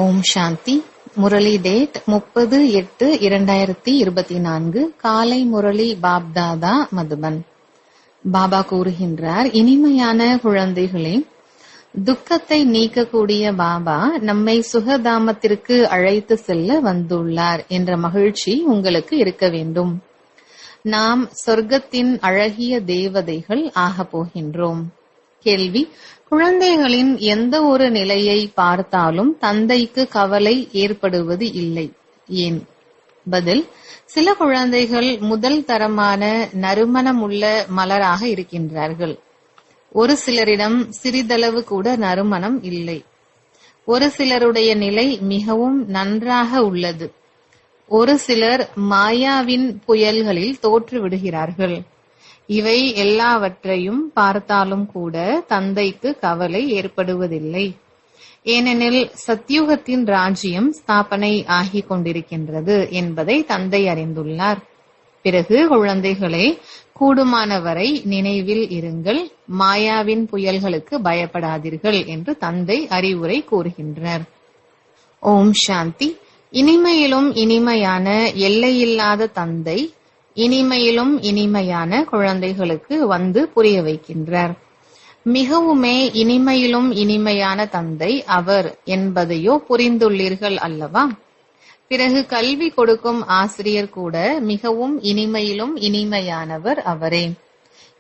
ஓம் சாந்தி. Murali date 30/8/2024. காலை முரளி பாப்தாதா மதுபன். பாபா கூறுகின்றார், இனிமையான குழந்தைகளே, துக்கத்தை நீக்கக்கூடிய பாபா நம்மை சுகதாமத்திற்கு அழைத்து செல்ல வந்துள்ளார் என்ற மகிழ்ச்சி உங்களுக்கு இருக்க வேண்டும். நாம் சொர்க்கத்தின் அழகிய தேவதைகள் ஆகப் போகின்றோம். கேள்வி: குழந்தைகளின் எந்த ஒரு நிலையை பார்த்தாலும் தந்தைக்கு கவலை ஏற்படுவது இல்லை, ஏன்? பதில்: சில குழந்தைகள் முதல் தரமான நறுமணமுள்ள மலராக இருக்கின்றார்கள். ஒரு சிலரிடம் சிறிதளவு கூட நறுமணம் இல்லை. ஒரு சிலருடைய நிலை மிகவும் நன்றாக உள்ளது. ஒரு சிலர் மாயாவின் புயல்களில் தோற்று விடுகிறார்கள். இவை எல்லாவற்றையும் பார்த்தாலும் கூட தந்தைக்கு கவலை ஏற்படுவதில்லை. ஏனெனில் சத்யுகத்தின் ராஜ்யம் ஸ்தாபனை ஆகிக் கொண்டிருக்கின்றது என்பதை தந்தை அறிந்துள்ளார். பிறகு குழந்தைகளே, கூடுமானவரை நினைவில் இருங்கள், மாயாவின் புயல்களுக்கு பயப்படாதீர்கள் என்று தந்தை அறிவுரை கூறுகின்றார். ஓம் சாந்தி. இனிமையிலும் இனிமையான எல்லையில்லாத தந்தை இனிமையிலும் இனிமையான குழந்தைகளுக்கு வந்து புரிய வைக்கின்றார். மிகவுமே இனிமையிலும் இனிமையான தந்தை அவர் என்பதையோ புரிந்துள்ளீர்கள் அல்லவா? பிறகு கல்வி கொடுக்கும் ஆசிரியர் கூட மிகவும் இனிமையிலும் இனிமையானவர் அவரே.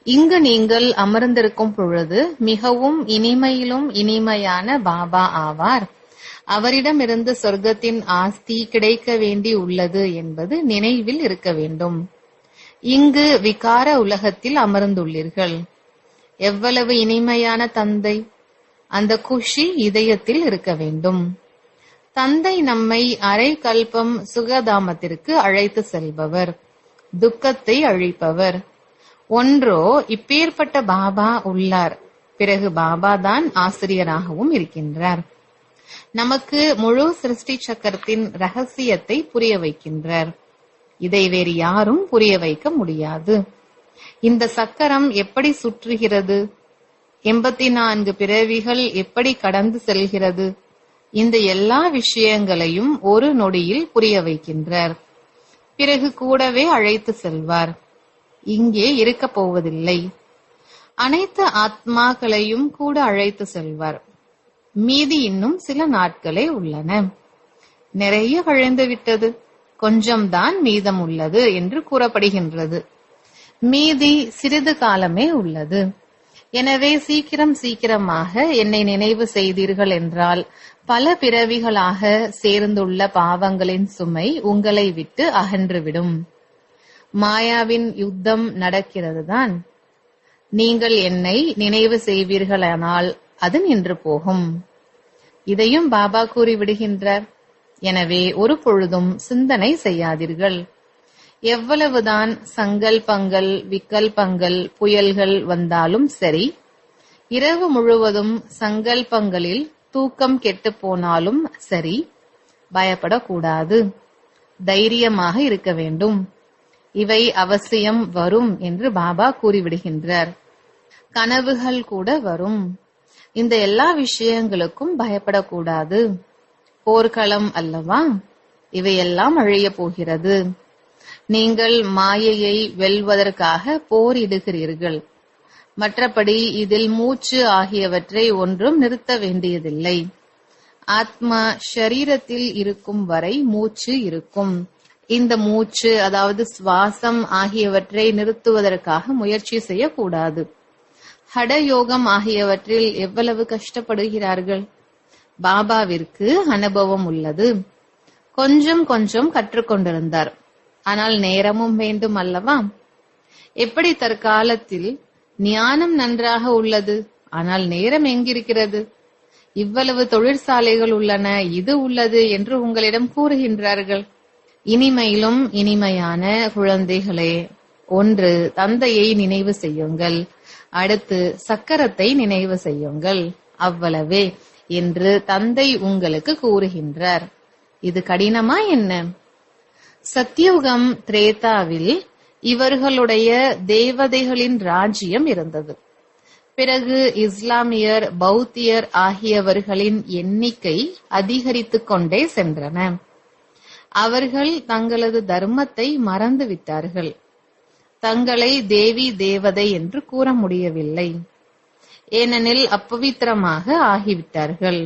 இங்கு நீங்கள் அமர்ந்திருக்கும் பொழுது மிகவும் இனிமையிலும் இனிமையான பாபா ஆவார். அவரிடமிருந்து சொர்க்கத்தின் ஆஸ்தி கிடைக்க வேண்டி உள்ளது என்பது நினைவில் இருக்க வேண்டும். இங்கு விகார உலகத்தில் அமர்ந்துள்ளீர்கள். எவ்வளவு இனிமையான தந்தை! அந்த குஷி இதயத்தில் இருக்க வேண்டும். தந்தை நம்மை அரை கல்பம் சுகதாமத்திற்கு அழைத்து செல்பவர், துக்கத்தை அழிப்பவர். ஒன்றோ இப்பேற்பட்ட பாபா உள்ளார், பிறகு பாபா தான் ஆசிரியராகவும் இருக்கின்றார். நமக்கு முழு சிருஷ்டி சக்கரத்தின் ரகசியத்தை புரிய வைக்கின்றார். இதை வேறு யாரும் புரிய வைக்க முடியாது. இந்த சக்கரம் எப்படி சுற்றுகிறது, 84 பிறவிகள் எப்படி கடந்து செல்கிறது, இந்த எல்லா விஷயங்களையும் ஒரு நொடியில் புரிய வைக்கின்றார். பிறகு கூடவே அழைத்து செல்வார். இங்கே இருக்க போவதில்லை. அனைத்து ஆத்மாக்களையும் கூட அழைத்து செல்வார். மீதி இன்னும் சில நாட்களே உள்ளன. நிறைய கழிந்து விட்டது, கொஞ்சம்தான் மீதம் உள்ளது என்று கூறப்படுகின்றது. மீதி சிறிது காலமே உள்ளது. எனவே சீக்கிரமாக என்னை நினைவு செய்தீர்கள் என்றால் பல பிறவிகளாக சேர்ந்துள்ள பாவங்களின் சுமை உங்களை விட்டு அகன்றுவிடும். மாயாவின் யுத்தம் நடக்கிறதுதான். நீங்கள் என்னை நினைவு செய்வீர்களானால் அது நின்று போகும். இதையும் பாபா கூறிவிடுகின்றார். எனவே ஒரு பொழுதும் சிந்தனை செய்யாதீர்கள். எவ்வளவுதான் சங்கல்பங்கள் விகல்பங்கள் புயல்கள் வந்தாலும் சரி, இரவு முழுவதும் சங்கல்பங்களில் தூக்கம் கெட்டு போனாலும் சரி, பயப்படக்கூடாது. தைரியமாக இருக்க வேண்டும். இவை அவசியம் வரும் என்று பாபா கூறிவிடுகின்றார். கனவுகள் கூட வரும். இந்த எல்லா விஷயங்களுக்கும் பயப்படக்கூடாது. போர்க்களம் அல்லவா? இவையெல்லாம் அழிய போகிறது. நீங்கள் மாயையை வெல்வதற்காக போரிடுகிறீர்கள். மற்றபடி இதில் மூச்சு ஆகியவற்றை ஒன்றும் நிறுத்த வேண்டியதில்லை. ஆத்மா ஷரீரத்தில் இருக்கும் வரை மூச்சு இருக்கும். இந்த மூச்சு, அதாவது சுவாசம் ஆகியவற்றை நிறுத்துவதற்காக முயற்சி செய்யக்கூடாது. ஹடயோகம் ஆகியவற்றில் எவ்வளவு கஷ்டப்படுகிறார்கள். பாபாவிற்கு அனுபவம் உள்ளது. கொஞ்சம் கற்றுக்கொண்டிருந்தார். ஆனால் நேரமும் வேண்டும் அல்லவா? எப்படி தற்காலத்தில் ஞானம் நன்றாக உள்ளது, ஆனால் நேரம் எங்கிருக்கிறது? இவ்வளவு தொழிற்சாலைகள் உள்ளன, இது உள்ளது என்று உங்களிடம் கூறுகின்றார்கள். இனிமையிலும் இனிமையான குழந்தைகளே, ஒன்று தந்தையை நினைவு செய்யுங்கள், அடுத்து சக்கரத்தை நினைவு செய்யுங்கள், அவ்வளவே என்று தந்தை உங்களுக்கு கூறுகின்றார். இது கடினமா என்ன? சத்யுகம் திரேதாவில் இவர்களுடைய தேவதைகளின் ராஜ்யம் இருந்தது. பிறகு இஸ்லாமியர், பௌத்தியர் ஆகியவர்களின் எண்ணிக்கை அதிகரித்துக் கொண்டே சென்றன. அவர்கள் தங்களது தர்மத்தை மறந்துவிட்டார்கள். தங்களை தேவி தேவதை என்று கூற முடியவில்லை. ஏனெனில் அப்பவித்திரமாக ஆகிவிட்டார்கள்.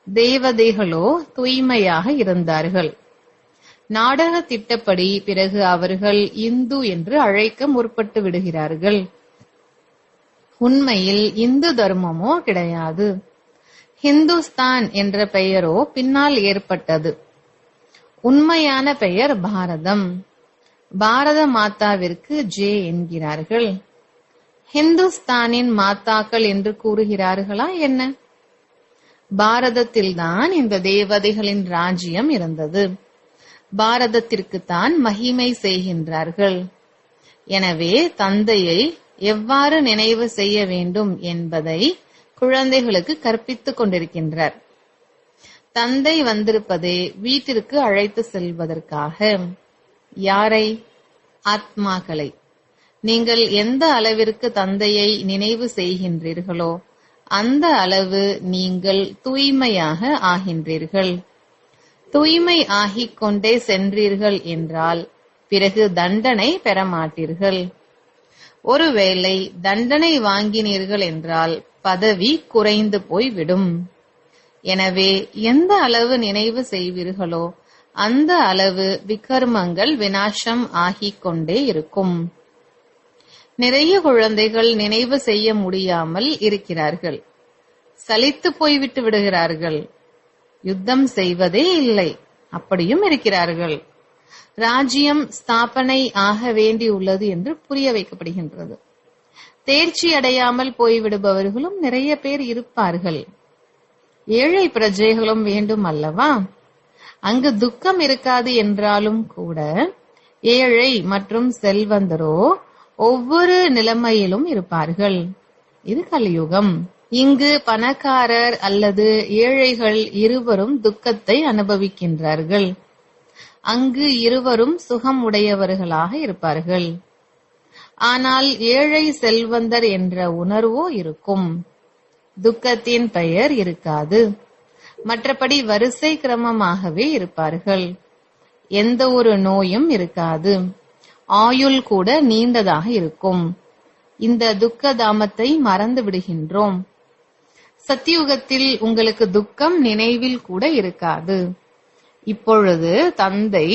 தேவதைகளோ தூய்மையாக இருந்தார்கள். நாடக திட்டப்படி பிறகு அவர்கள் இந்து என்று அழைக்க முற்பட்டு விடுகிறார்கள். உண்மையில் இந்து தர்மமோ கிடையாது. ஹிந்துஸ்தான் என்ற பெயரோ பின்னால் ஏற்பட்டது. உண்மையான பெயர் பாரதம். பாரத மாதாவிற்கு ஜே என்கிறார்கள். ஹிந்துஸ்தானின் மாதாக்கள் என்று கூறுகிறார்களா என்ன? பாரதத்தில்தான் இந்த தேவதைகளின் ராஜ்யம் இருந்தது. பாரதத்திற்குத்தான் மகிமை செய்கின்றார்கள். எனவே தந்தையை எவ்வாறு நினைவு செய்ய வேண்டும் என்பதை குழந்தைகளுக்கு கற்பித்துக் கொண்டிருக்கின்றார். தந்தை வந்திருப்பதே வீட்டிற்கு அழைத்து செல்வதற்காக. யாரை? ஆத்மாக்களை. நீங்கள் எந்த அளவிற்கு தந்தையை நினைவு செய்கின்றீர்களோ அந்த அளவு நீங்கள் தூய்மையாக ஆகின்றீர்கள். தூய்மை ஆகிக் கொண்டே சென்றீர்கள் என்றால் பிறகு தண்டனை பெற மாட்டீர்கள். ஒருவேளை தண்டனை வாங்கினீர்கள் என்றால் பதவி குறைந்து போய்விடும். எனவே எந்த அளவு நினைவு செய்வீர்களோ அந்த அளவு விகர்மங்கள் விநாசம் ஆகிக் கொண்டே இருக்கும். நிறைய குழந்தைகள் நினைவு செய்ய முடியாமல் இருக்கிறார்கள். சலித்து போய்விட்டு விடுகிறார்கள். யுத்தம் செய்வதே இல்லை, அப்படியும் இருக்கிறார்கள். ராஜ்யம் ஸ்தாபனை ஆக வேண்டியுள்ளது என்று புரிய வைக்கப்படுகின்றது. தேர்ச்சி அடையாமல் போய்விடுபவர்களும் நிறைய பேர் இருப்பார்கள். ஏழை பிரஜைகளும் வேண்டும் அல்லவா? அங்கு துக்கம் இருக்காது என்றாலும் கூட ஏழை மற்றும் செல்வந்தரோ ஒவ்வொரு நிலைமையிலும் இருப்பார்கள். இது கலியுகம். இங்கு பணக்காரர் அல்லது ஏழைகள் இருவரும் துக்கத்தை அனுபவிக்கின்றார்கள். அங்கு இருவரும் சுகம் உடையவர்களாக இருப்பார்கள். ஆனால் ஏழை செல்வந்தர் என்ற உணர்வோ இருக்கும். துக்கத்தின் பெயர் இருக்காது. மற்றபடி வரிசை கிரமமாகவே இருப்பார்கள். எந்த ஒரு நோயும் இருக்காது. ஆயுள் கூட நீண்டதாக இருக்கும். இந்த துக்க தாமத்தை மறந்து விடுகின்றோம். சத்தியுகத்தில் உங்களுக்கு துக்கம் நினைவில் கூட இருக்காது. இப்பொழுது தந்தை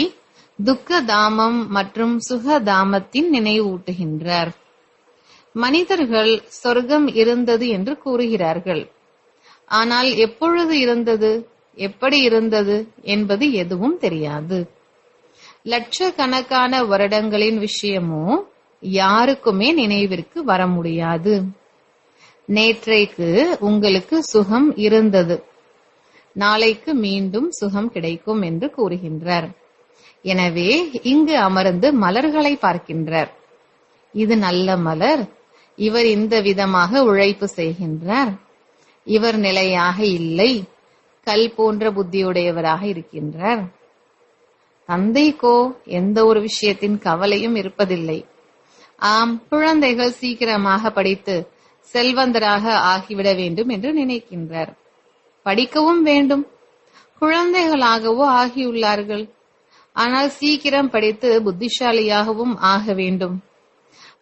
துக்க தாமம் மற்றும் சுக தாமத்தின் நினைவூட்டுகின்றார். மனிதர்கள் சொர்க்கம் இருந்தது என்று கூறுகிறார்கள். ஆனால் எப்பொழுது இருந்தது, எப்படி இருந்தது என்பது எதுவும் தெரியாது. லட்சக்கணக்கான வருடங்களின் விஷயமோ யாருக்குமே நினைவிற்கு வர முடியாது. நேற்றைக்கு உங்களுக்கு சுகம் இருந்தது, நாளைக்கு மீண்டும் சுகம் கிடைக்கும் என்று கூறுகின்றார். எனவே இங்கு அமர்ந்து மலர்களை பார்க்கின்றார். இது நல்ல மலர், இவர் இந்த விதமாக உழைப்பு செய்கின்றார், இவர் நிலையாக இல்லை, கல் போன்ற புத்தியுடையவராக இருக்கின்றார். தந்தைக்கோ எந்த ஒரு விஷயத்தின் கவலையும் இருப்பதில்லை. ஆம், குழந்தைகள் சீக்கிரமாக படித்து செல்வந்தராக ஆகிவிட வேண்டும் என்று நினைக்கின்றார். படிக்கவும் வேண்டும். குழந்தைகளாகவோ ஆகியுள்ளார்கள். ஆனால் சீக்கிரம் படித்து புத்திசாலியாகவும் ஆக வேண்டும்.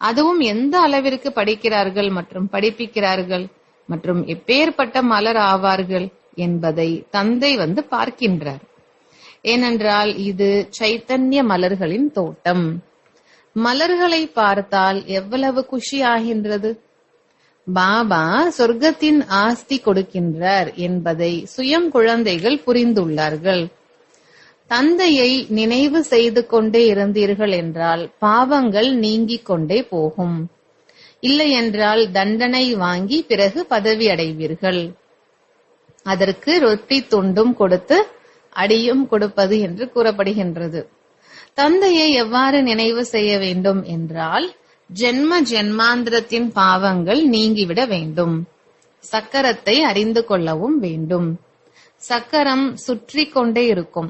அதுவும் எந்த அளவிற்கு படிக்கிறார்கள் மற்றும் படிப்பிக்கிறார்கள் மற்றும் எப்பேற்பட்ட மலர் ஆவார்கள் என்பதை தந்தை வந்து பார்க்கின்றார். ஏனென்றால் இது சைத்தன்ய மலர்களின் தோட்டம். மலர்களை பார்த்தால் எவ்வளவு குஷி ஆகின்றது. பாபா சொர்க்கத்தின் ஆஸ்தி கொடுக்கின்றார் என்பதை சுயம் குழந்தைகள் புரிந்துள்ளார்கள். தந்தையை நினைவு செய்து கொண்டே இருந்தீர்கள் என்றால் பாவங்கள் நீங்கிக் கொண்டே போகும். இல்லை என்றால் தண்டனை வாங்கி பிறகு பதவி அடைவீர்கள். அதற்கு ரொட்டி துண்டும் கொடுத்து அடியும் கொடுப்பது என்று கூறப்படுகின்றது. தந்தையை எவ்வாறு நினைவு செய்ய வேண்டும் என்றால் ஜென்ம ஜென்மாந்திரத்தின் பாவங்கள் நீங்கிவிட வேண்டும். சக்கரத்தை அறிந்து கொள்ளவும் வேண்டும். சக்கரம் சுற்றி கொண்டே இருக்கும்,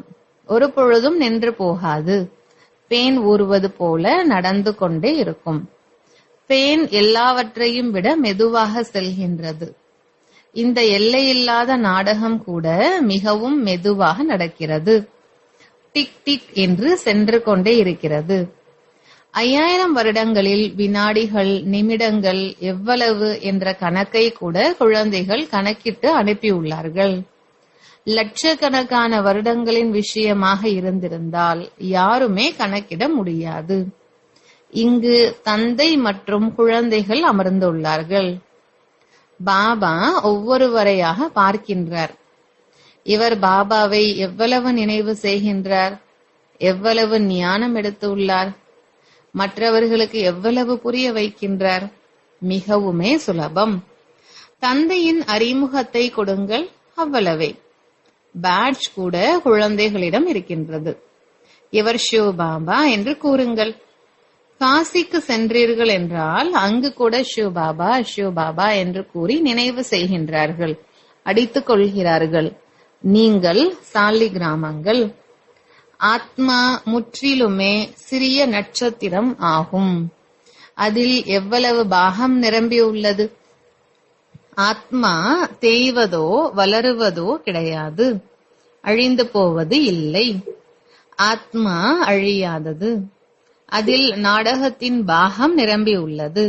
ஒரு பொழுதும் நின்று போகாது. பேன் ஊறுவது போல நடந்து கொண்டே இருக்கும். தேன் எல்லாவற்றையும் விட மெதுவாக செல்கின்றது. இந்த எல்லையில்லாத நாடகம் கூட மிகவும் மெதுவாக நடக்கிறது. டிக் டிக் என்று சென்று கொண்டே இருக்கிறது. 5000 வருடங்களில் வினாடிகள், நிமிடங்கள் எவ்வளவு என்ற கணக்கை கூட குழந்தைகள் கணக்கிட்டு அனுப்பியுள்ளார்கள். லட்சக்கணக்கான வருடங்களின் விஷயமாக இருந்திருந்தால் யாருமே கணக்கிட முடியாது. இங்கு தந்தை மற்றும் குழந்தைகள் அமர்ந்துள்ளார்கள். பாபா ஒவ்வொருவரையாக பார்க்கின்றார். இவர் பாபாவை எவ்வளவு நினைவு செய்கின்றார், எவ்வளவு ஞானம் எடுத்துள்ளார், மற்றவர்களுக்கு எவ்வளவு புரிய வைக்கின்றார். மிகவுமே சுலபம். தந்தையின் அறிமுகத்தை கொடுங்கள், அவ்வளவே. பேட்ஜ் கூட குழந்தைகளிடம் இருக்கின்றது. இவர் ஷிவ் பாபா என்று கூறுங்கள். காசிக்கு சென்றீர்கள் என்றால் அங்கு கூட ஷிவ் பாபா என்று கூறி நினைவு செய்கின்றார்கள், அடித்துக் கொள்கிறார்கள். நீங்கள் சாலி கிராமங்கள். ஆத்மா முற்றிலுமே சிறிய நட்சத்திரம் ஆகும். அதில் எவ்வளவு பாகம் நிரம்பியுள்ளது. ஆத்மா தேய்வதோ வளருவதோ கிடையாது, அழிந்து போவது இல்லை. ஆத்மா அழியாதது. அதில் நாடகத்தின் பாகம் நிரம்பியுள்ளது.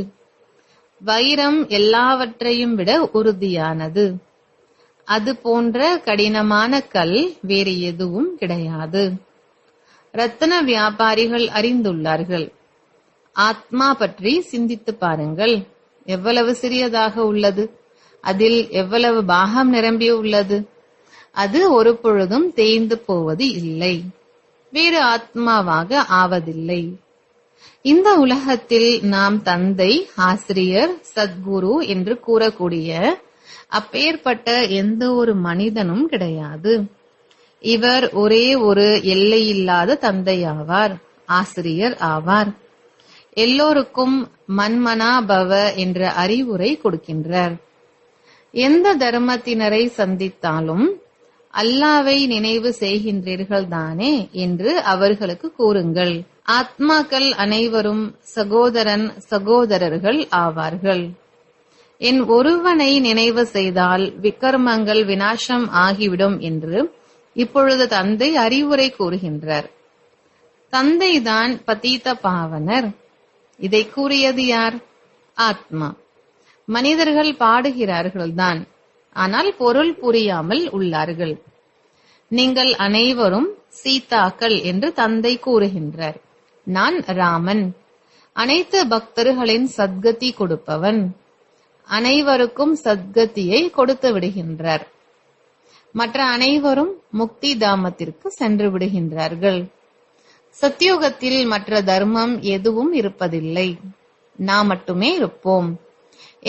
வைரம் எல்லாவற்றையும் விட உறுதியானது. அது போன்ற கடினமான கல் வேறு எதுவும் கிடையாது. ரத்தின வியாபாரிகள் அறிந்துள்ளார்கள். ஆத்மா பற்றி சிந்தித்து பாருங்கள். எவ்வளவு சிறியதாக உள்ளது, அதில் எவ்வளவு பாகம் நிரம்பியுள்ளது. அது ஒரு பொழுதும் தேய்ந்து போவது இல்லை, வேறு ஆத்மாவாக ஆவதில்லை. இந்த உலகத்தில் நாம் தந்தை, ஆசிரியர், சத்குரு என்று கூறக்கூடிய அப்பேற்பட்ட எந்த ஒரு மனிதனும் கிடையாது. இவர் ஒரே ஒரு எல்லையில்லாத தந்தையாவார், ஆசிரியர் ஆவார். எல்லோருக்கும் மன்மனா பவ என்ற அறிவுரை கொடுக்கின்றார். எந்த தர்மத்தினரை சந்தித்தாலும் அல்லாவை நினைவு செய்கின்றீர்கள் தானே என்று அவர்களுக்கு கூறுங்கள். ஆத்மாக்கள் அனைவரும் சகோதரன் சகோதரர்கள் ஆவார்கள். என் ஒருவனை நினைவு செய்தால் விக்கர்மங்கள் விநாசம் ஆகிவிடும் என்று இப்பொழுது தந்தை அறிவுரை கூறுகின்றார். தந்தைதான் பதீத பாவனர். இதை கூறியது யார்? ஆத்மா. மனிதர்கள் பாடுகிறார்கள் தான், ஆனால் பொருள் புரியாமல் உள்ளார்கள். நீங்கள் அனைவரும் சீதாக்கள் என்று தந்தை கூறுகின்றார். நான் ராமன், அனைத்து பக்தர்களின் சத்கதி கொடுப்பவன். அனைவருக்கும் சத்கதியை கொடுத்து விடுகின்றார். மற்ற அனைவரும் முக்தி தாமத்திற்கு சென்று விடுகின்றார்கள். சத்யுகத்தில் மற்ற தர்மம் எதுவும் இருப்பதில்லை, நாம் மட்டுமே இருப்போம்.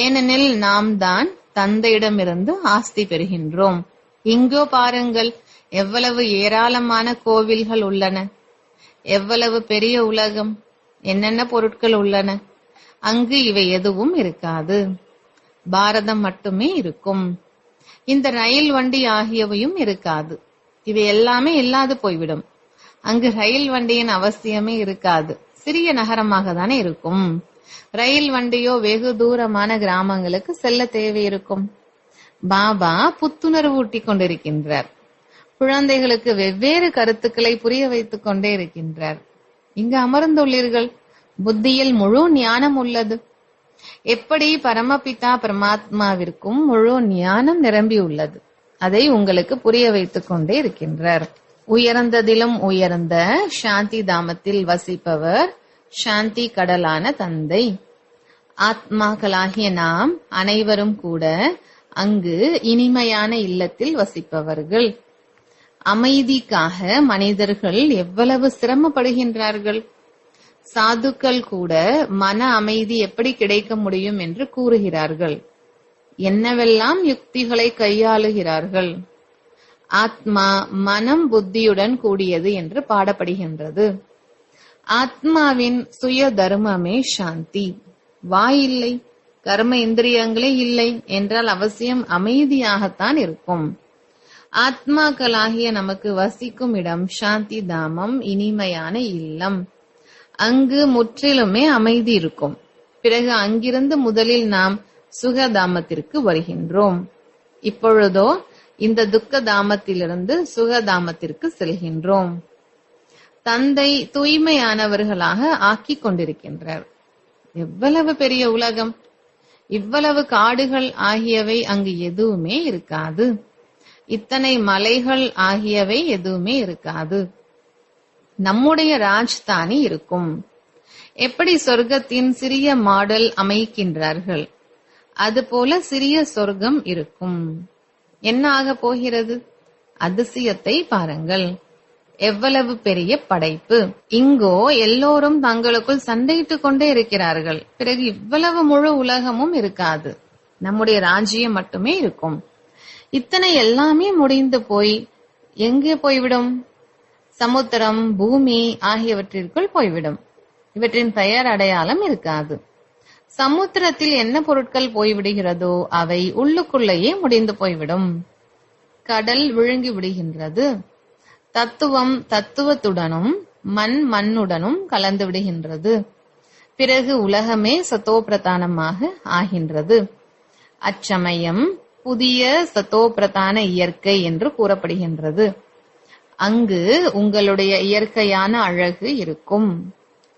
ஏனெனில் நாம் தான் தந்தையிடமிருந்து ஆஸ்தி பெறுகின்றோம். இங்கோ பாருங்கள், எவ்வளவு ஏராளமான கோவில்கள் உள்ளன, எவ்வளவு பெரிய உலகம், என்னென்ன பொருட்கள் உள்ளன. அங்கு இவை எதுவும் இருக்காது, பாரதம் மட்டுமே இருக்கும். இந்த ரயில் வண்டி ஆகியவையும் இருக்காது. இவை எல்லாமே இல்லாது போய்விடும். அங்கு ரயில் வண்டியின் அவசியமே இருக்காது, சிறிய நகரமாக தானே இருக்கும். ரயில் வண்டியோ வெகு தூரமான கிராமங்களுக்கு செல்ல தேவை இருக்கும். பாபா புத்துணர்வு ஊட்டிக் கொண்டிருக்கின்றார். குழந்தைகளுக்கு வெவ்வேறு கருத்துக்களை புரிய வைத்துக் கொண்டே இருக்கின்றார். இங்கு அமர்ந்துள்ளீர்கள், புத்தியில் முழு ஞானம் உள்ளது. எப்படி பரமபிதா பரமாத்மாவிற்கும் முழு ஞானம் நிரம்பியுள்ளது, அதை உங்களுக்கு புரிய வைத்துக் கொண்டே இருக்கின்றார். உயர்ந்ததிலும் உயர்ந்த சாந்தி தாமத்தில் வசிப்பவர் சாந்தி கடலான தந்தை. ஆத்மாக்களாகிய நாம் அனைவரும் கூட அங்கு இனிமையான இல்லத்தில் வசிப்பவர்கள். அமைதிக்காக மனிதர்கள் எவ்வளவு சிரமப்படுகின்றார்கள். சாதுக்கள் கூட மன அமைதி எப்படி கிடைக்க முடியும் என்று கூறுகிறார்கள். என்னவெல்லாம் யுக்திகளை கையாளுகிறார்கள். ஆத்மா மனம் புத்தியுடன் கூடியது என்று பாடப்படுகின்றது. ஆத்மாவின் சுய தர்மமே சாந்தி. வாயில்லை, கர்ம இந்திரியங்களே இல்லை என்றால் அவசியம் அமைதியாகத்தான் இருக்கும். ஆத்மாக்களாகிய நமக்கு வசிக்கும் இடம் சாந்தி தாமம், இனிமையான இல்லம். அங்கு முற்றிலுமே அமைதி இருக்கும். பிறகு அங்கிருந்து முதலில் நாம் சுகதாமத்திற்கு வருகின்றோம். இப்பொழுதோ இந்த துக்கதாமத்திலிருந்து சுகதாமத்திற்கு செல்கின்றோம். தந்தை தூய்மையானவர்களாக ஆக்கிக் கொண்டிருக்கின்றார். எவ்வளவு பெரிய உலகம்! இவ்வளவு காடுகள் ஆகியவை அங்கு எதுவுமே இருக்காது. இத்தனை மலைகள் ஆகியவை எதுவுமே இருக்காது. நம்முடைய ராஜ்தானி இருக்கும். எப்படி சொர்க்கத்தின் சிறிய மாடல் அமைக்கின்றார்கள், அதுபோல சிறிய சொர்க்கம் இருக்கும். என்ன ஆக போகிறது? அதிசயத்தை பாருங்கள். எவ்வளவு பெரிய படைப்பு! இங்கோ எல்லோரும் தங்களுக்குள் சண்டையிட்டுக் கொண்டே இருக்கிறார்கள். பிறகு இவ்வளவு முழு உலகமும் இருக்காது. நம்முடைய ராஜ்யம் மட்டுமே இருக்கும். இத்தனை எல்லாமே முடிந்து போய் எங்கே போய்விடும்? சமுத்திரம், பூமி ஆகியவற்றிற்குள் போய்விடும். இவற்றின் பெயர் அடையாளம் இருக்காது. சமுத்திரத்தில் என்ன பொருட்கள் போய்விடுகிறதோ அவை உள்ளுக்குள்ளேயே முடிந்து போய்விடும். கடல் விழுங்கி விடுகின்றது. தத்துவம் தத்துவத்துடனும் மண் மண்ணுடனும் கலந்து விடுகின்றது. பிறகு உலகமே சத்தோபிரதானமாக ஆகின்றது. அச்சமயம் புதிய சத்தோபிரதான இயற்கை என்று கூறப்படுகின்றது. அங்கு உங்களுடைய இயற்கையான அழகு இருக்கும்.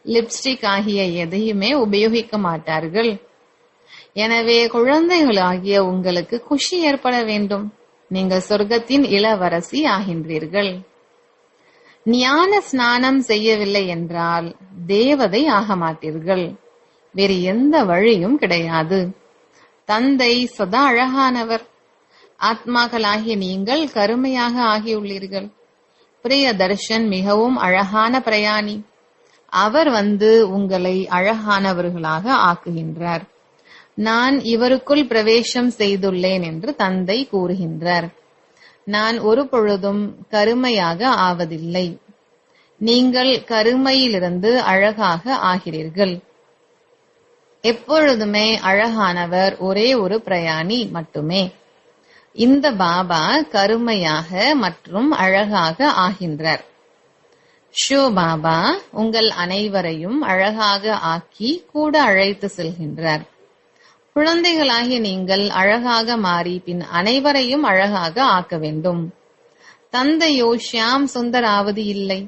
லிப்ஸ்டிக் ஆகிய எதையுமே உபயோகிக்க மாட்டார்கள். எனவே குழந்தைகளாகிய உங்களுக்கு குஷி ஏற்பட வேண்டும். நீங்கள் சொர்க்கத்தின் இளவரசி ஆகின்றீர்கள். ஞான ஸ்நானம் செய்யவில்லை என்றால் தேவதை ஆக மாட்டீர்கள். வேறு எந்த வழியும் கிடையாது. தந்தை சதா அழகானவர். ஆத்மாக்களாகிய நீங்கள் கருமையாக ஆகியுள்ளீர்கள். பிரியதர்ஷன் மிகவும் அழகான பிரயாணி. அவர் வந்து உங்களை அழகானவர்களாக ஆக்குகின்றார். நான் இவருக்குள் பிரவேசம் செய்துள்ளேன் என்று தந்தை கூறுகின்றார். நான் ஒரு பொழுதும் கருமையாக ஆவதில்லை. நீங்கள் கருமையிலிருந்து அழகாக ஆகிறீர்கள். எப்பொழுதுமே அழகானவர் ஒரே ஒரு பிரயாணி மட்டுமே. இந்த பாபா கருமையாக மற்றும் அழகாக ஆகின்றார். ஷோ பாபா உங்கள் அனைவரையும் அழகாக ஆக்கி கூட அழைத்து செல்கின்றார். குழந்தைகளாகிய நீங்கள் அழகாக மாறி பின் அனைவரையும் அழகாக ஆக்க வேண்டும். தந்தையோ ஷியாம் சுந்தராவது இல்லை.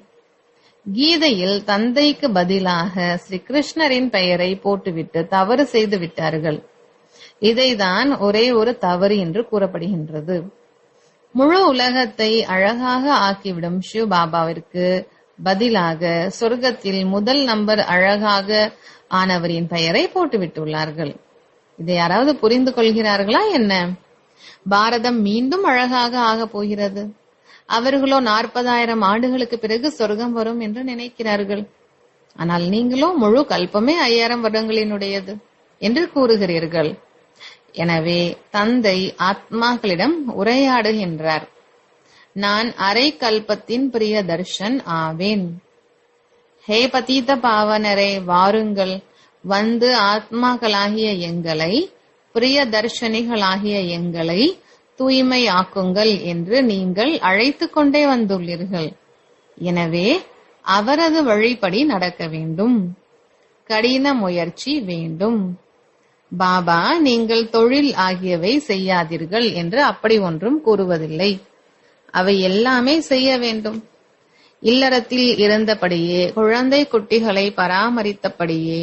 கீதையில் தந்தைக்கு பதிலாக ஸ்ரீ கிருஷ்ணரின் பெயரை போட்டுவிட்டு தவறு செய்து விட்டார்கள். இதைதான் ஒரே ஒரு தவறு என்று கூறப்படுகின்றது. முழு உலகத்தை அழகாக ஆக்கிவிடும் ஷிவ் பாபாவிற்கு பதிலாக சொர்க்கத்தில் முதல் நம்பர் அழகாக ஆனவரின் பெயரை போட்டுவிட்டுள்ளார்கள். இதை யாராவது புரிந்து கொள்கிறார்களா என்ன? பாரதம் மீண்டும் அழகாக ஆக போகிறது. அவர்களோ 40,000 ஆண்டுகளுக்கு பிறகு சொர்க்கம் வரும் என்று நினைக்கிறார்கள். ஆனால் நீங்களோ முழு கல்பமே 5000 வருடங்களினுடையது என்று கூறுகிறீர்கள். எனவே தந்தை ஆத்மாக்களிடம் உரையாடுகின்றார். நான் அரை கல்பத்தின் பிரியதர்ஷன் ஆவேன். ஹே பதீத பாவனரே, வாருங்கள், வந்து ஆத்மாக்களாகிய எங்களை, பிரியதர்ஷனிகளாகிய எங்களை தூய்மையாக்குங்கள் என்று நீங்கள் அழைத்து கொண்டே வந்துள்ளீர்கள். எனவே அவரது வழிப்படி நடக்க வேண்டும். கடின முயற்சி வேண்டும். பாபா நீங்கள் தொழில் ஆகியவை செய்யாதீர்கள் என்று அப்படி ஒன்றும் கூறுவதில்லை. அவை எல்லாமே செய்ய வேண்டும். இல்லறத்தில் இருந்தபடியே குழந்தை குட்டிகளை பராமரித்தபடியே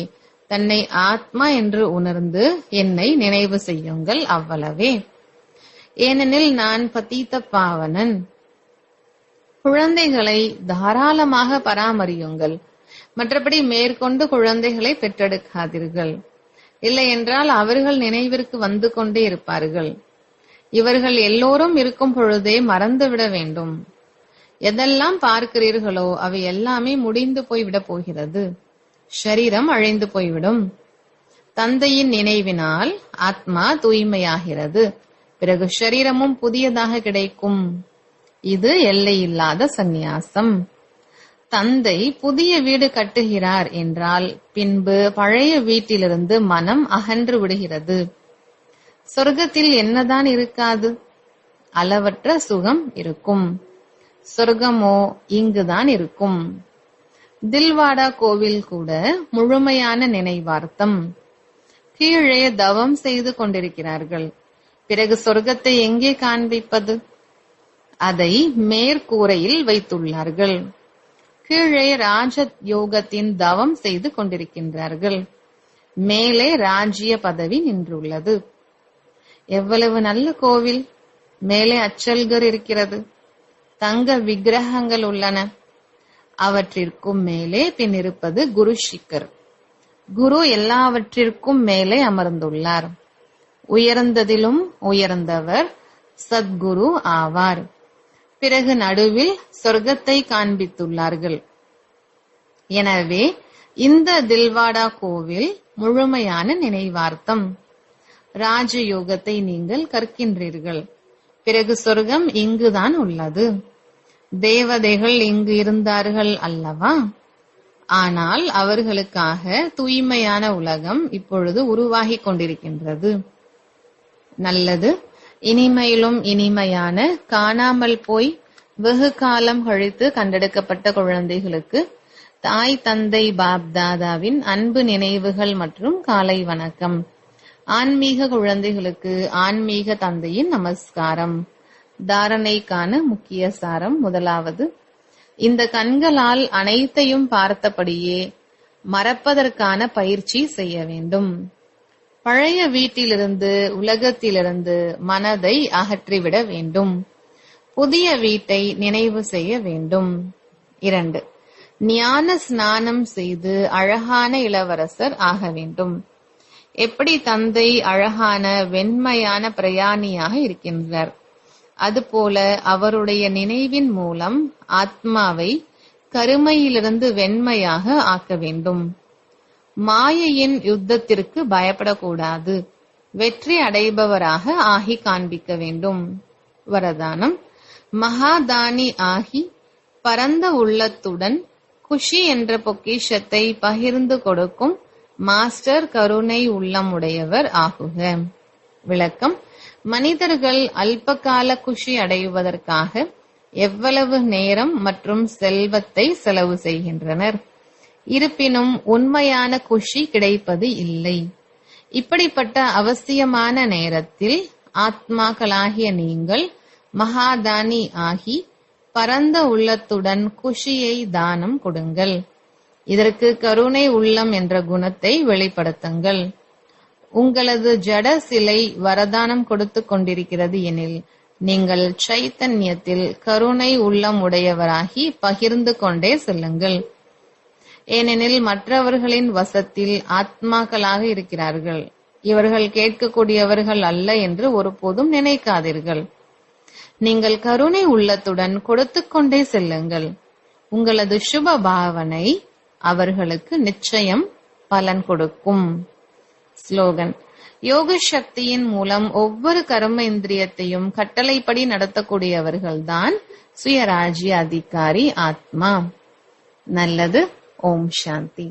தன்னை ஆத்மா என்று உணர்ந்து என்னை நினைவு செய்யுங்கள், அவ்வளவே. ஏனெனில் நான் பதீத பாவனன். குழந்தைகளை தாராளமாக பராமரியுங்கள். மற்றபடி மேற்கொண்டு குழந்தைகளை பெற்றெடுக்காதீர்கள். இல்லை என்றால் அவர்கள் நினைவிற்கு வந்து கொண்டே இருப்பார்கள். இவர்கள் எல்லோரும் இருக்கும் பொழுதே மறந்துவிட வேண்டும். எதெல்லாம் பார்க்கிறீர்களோ அவை எல்லாமே முடிந்து போய்விட போகிறது. ஷரீரம் அழிந்து போய்விடும். தந்தையின் நினைவினால் ஆத்மா தூய்மையாகிறது. பிறகு ஷரீரமும் புதியதாக கிடைக்கும். இது எல்லையில்லாத சந்நியாசம். தந்தை புதிய வீடு கட்டுகிறார் என்றால் பின்பு பழைய வீட்டிலிருந்து மனம் அகன்று விடுகிறது. சொர்க்கத்தில் என்னதான் இருக்காது? அளவற்ற சுகம் இருக்கும். சொர்க்கமோ இங்குதான் இருக்கும். தில்வாடா கோவில் கூட முழுமையான நினைவார்த்தம். கீழே தவம் செய்து கொண்டிருக்கிறார்கள். பிறகு சொர்க்கத்தை எங்கே காண்பிப்பது? அதை மேற்கூரையில் வைத்துள்ளார்கள். கீழே ராஜ யோகத்தின் தவம் செய்து கொண்டிருக்கின்றார்கள். மேலே ராஜ்ய பதவி நின்றுள்ளது. எவ்வளவு நல்ல கோவில்! மேலே அச்சல்கர் இருக்கிறது. தங்க விக்கிரகங்கள் உள்ளன. அவற்றிற்கும் மேலே பின் இருப்பது குரு ஷிக்கர். குரு எல்லாவற்றிற்கும் மேலே அமர்ந்துள்ளார். உயர்ந்ததிலும் உயர்ந்தவர் சத்குரு ஆவார். பிறகு நடுவில் சொர்க்கத்தை காண்பித்துள்ளார்கள். எனவே இந்த தில்வாடா கோவில் முழுமையான நினைவார்த்தம். ராஜயோகத்தை நீங்கள் கற்கின்றீர்கள். பிறகு சொர்க்கம் இங்குதான் உள்ளது. தேவதைகள் இங்கு இருந்தார்கள் அல்லவா? ஆனால் அவர்களுக்காக தூய்மையான உலகம் இப்பொழுது உருவாகிக் கொண்டிருக்கின்றது. நல்லது. இனிமையிலும் இனிமையான காணாமல் போய் வெகு காலம் கழித்து கண்டெடுக்கப்பட்ட குழந்தைகளுக்கு தாய் தந்தை பாப் தாதாவின் அன்பு நினைவுகள் மற்றும் காலை வணக்கம். ஆன்மீக குழந்தைகளுக்கு ஆன்மீக தந்தையின் நமஸ்காரம். தாரணைக்கான முக்கிய சாரம். முதலாவது, இந்த கண்களால் அனைத்தையும் பார்த்தபடியே மறப்பதற்கான பயிற்சி செய்ய வேண்டும். பழைய வீட்டிலிருந்து உலகத்திலிருந்து மனதை அகற்றிவிட வேண்டும். புதிய வீட்டை நினைவு செய்ய வேண்டும். 2, ஞான ஸ்நானம் செய்து அழகான இளவரசர் ஆக வேண்டும். எப்படி தந்தை அழகான வெண்மையான பிரயாணியாக இருக்கின்றார், அதுபோல அவருடைய நினைவின் மூலம் ஆத்மாவை கருமையிலிருந்து வெண்மையாக ஆக்க வேண்டும். மாயையின் யுத்தத்திற்கு பயப்படக்கூடாது. வெற்றி அடைபவராக ஆகி காண்பிக்க வேண்டும். வரதானம்: மகாதானி ஆகி பரந்த உள்ளத்துடன் குஷி என்ற பொக்கிஷத்தை பகிர்ந்து கொடுக்கும் மாஸ்டர் கருணை உள்ளம் உடையவர் ஆகுக. விளக்கம்: மனிதர்கள் அல்பகால குஷி அடைவதற்காக எவ்வளவு நேரம் மற்றும் செல்வத்தை செலவு செய்கின்றனர். இருப்பினும் உண்மையான குஷி கிடைப்பது இல்லை. இப்படிப்பட்ட அவசியமான நேரத்தில் ஆத்மாக்களாகிய நீங்கள் மகாதானி ஆகி பரந்த உள்ளத்துடன் குஷியை தானம் கொடுங்கள். இதற்கு கருணை உள்ளம் என்ற குணத்தை வெளிப்படுத்துங்கள். உங்களது ஜட சிலை வரதானம் கொடுத்து கொண்டிருக்கிறது எனில் நீங்கள் சைத்தன்யத்தில் கருணை உள்ளம் உடையவராகி பகிர்ந்து கொண்டே செல்லுங்கள். ஏனெனில் மற்றவர்களின் வசத்தில் ஆத்மாக்களாக இருக்கிறார்கள். இவர்கள் கேட்கக்கூடியவர்கள் அல்ல என்று ஒருபோதும் நினைக்காதீர்கள். நீங்கள் கருணை உள்ளத்துடன் கொடுத்து கொண்டே செல்லுங்கள். உங்களது சுப பாவனை அவர்களுக்கு நிச்சயம் பலன் கொடுக்கும். ஸ்லோகன்: யோக சக்தியின் மூலம் ஒவ்வொரு கர்ம இந்திரியத்தையும் கட்டளைப்படி நடத்தக்கூடியவர்கள்தான் சுயராஜ்ய அதிகாரி ஆத்மா. நல்லது. ஓம் சாந்தி.